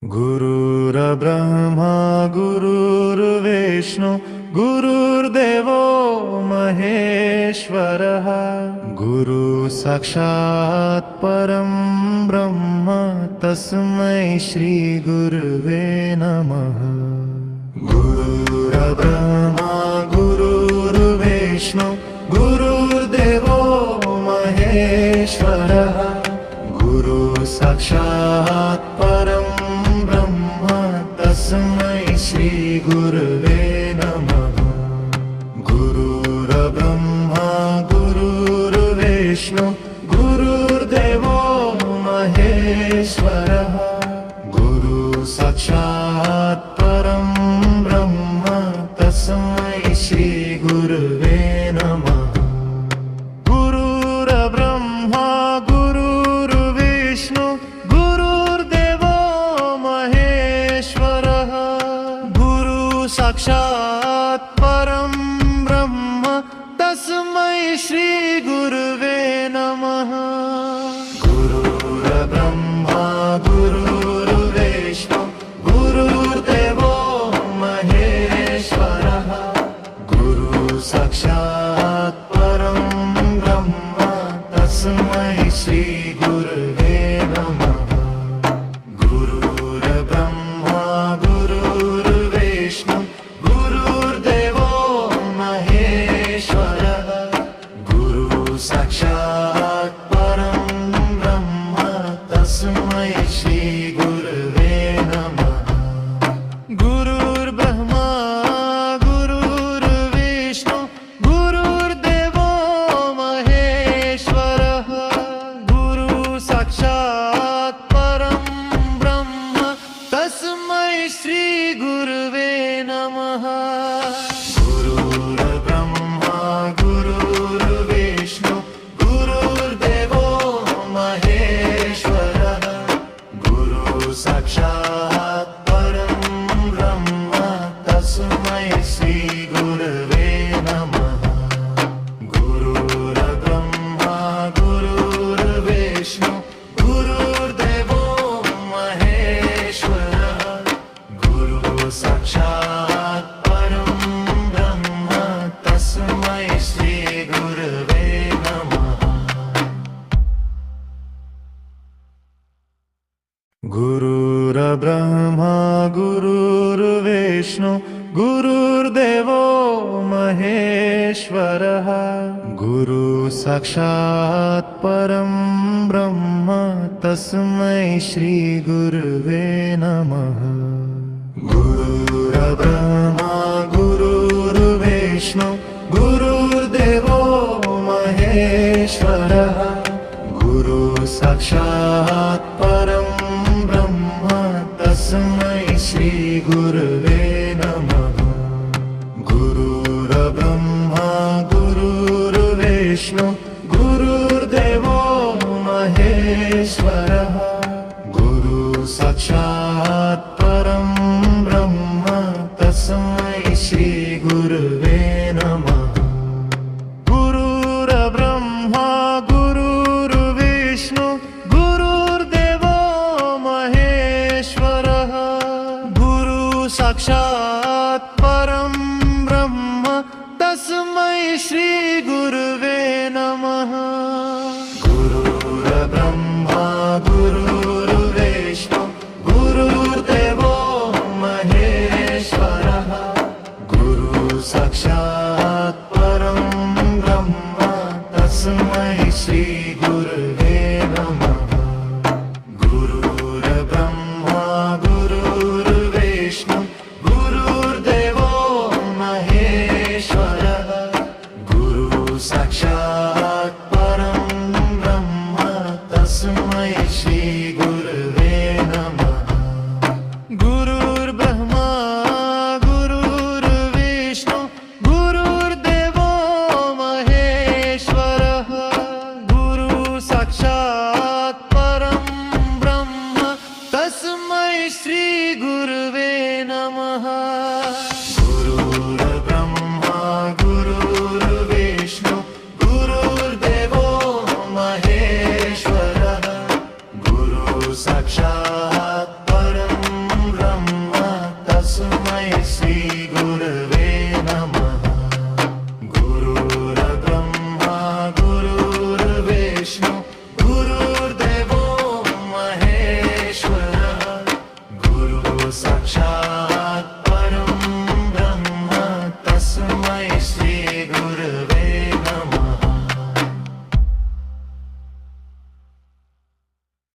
गुरुर्ब्रह्मा गुरुर्विष्णु गुरुर्देवो महेश्वरः गुरु साक्षात् परं ब्रह्म तस्मै श्री गुरुवे नमः। गुरुर्ब्रह्मा गुरुर्विष्णु गुरुर्देवो महेश्वरः गुरु साक्षात् परं तस्मै श्री गुरुवे नमः। गुरुर्ब्रह्मा गुरुर्विष्णु गुरुर्देवो महेश्वरः गुरु साक्षात् परं ब्रह्म तस्मै श्री गुरुवे नमः। गुरुर्ब्रह्मा गुरुर्विष्णु गुरुर्देवो महेश्वरः गुरु साक्षात् परं ब्रह्म तस्मै श्री गुरुवे नमः। गुरुर्ब्रह्मा गुरुर्विष्णु गुरुर्देवो महेश्वरः गुरु साक्षात् परं ब्रह्म तस्मै श्री गुरुवे नमः। गुरुर्ब्रह्मा गुरुर्विष्णु गुरुर्देवो महेश्वरः गुरु साक्षात् परं ब्रह्म तस्मै श्री गुरुवे नमः। गुरुर्ब्रह्मा गुरुर्विष्णु गुरुर्देवो महेश्वरः गुरु साक्षात् परं ब्रह्म तस्मै श्री गुरुवे नमः। गुरुर्ब्रह्मा गुरुर्विष्णु गुरुर्देवो महेश्वरः गुरु साक्षात् परं ब्रह्म तस्मै श्री गुरुवे नमः। गुरुर्ब्रह्मा गुरुर्विष्णु गुरुर्देवो महेश्वरः गुरु साक्षात् परं ब्रह्म तस्मै श्री गुरुवे नमः। गुरुर्ब्रह्मा गुरुर्विष्णु गुरुर्देवो महेश्वरः गुरु साक्षात् परं ब्रह्म तस्मै श्री गुरुवे नमः। गुरुर्ब्रह्मा गुरुर्विष्णु गुरुर्देवो महेश्वरः गुरु साक्षात् परं ब्रह्म तस्मै श्री गुरुवे नमः। गुरुर्ब्रह्मा गुरुर्विष्णु गुरुर्देवो महेश्वरः गुरु साक्षात् परं ब्रह्म तस्मै श्री गुरुवे नमः। गुरुर्ब्रह्मा गुरुर्विष्णु गुरुर्देवो महेश्वरः गुरु साक्षात् परं ब्रह्म तस्मै श्री गुरुवे नमः। गुरुर्ब्रह्मा गुरुर्विष्णु गुरुर्देवो महेश्वरः गुरु साक्षात् परं ब्रह्म तस्मै श्री गुरुवे नमः। गुरुर्ब्रह्मा गुरुर्विष्णु गुरुर्देवो महेश्वरः गुरु साक्षात् परं ब्रह्म तस्मै श्री गुरुवे नमः। गुरुर्ब्रह्मा गुरुर्विष्णु गुरुर्देवो महेश्वरः गुरु साक्षात् परं ब्रह्म तस्मै श्री गुरुवे नमः। गुरुर्ब्रह्मा गुरुर्विष्णु गुरुर्देवो महेश्वरः गुरु साक्षात् परं महेश्वर गुरु साक्षात परम ब्रह्म तस्मै श्री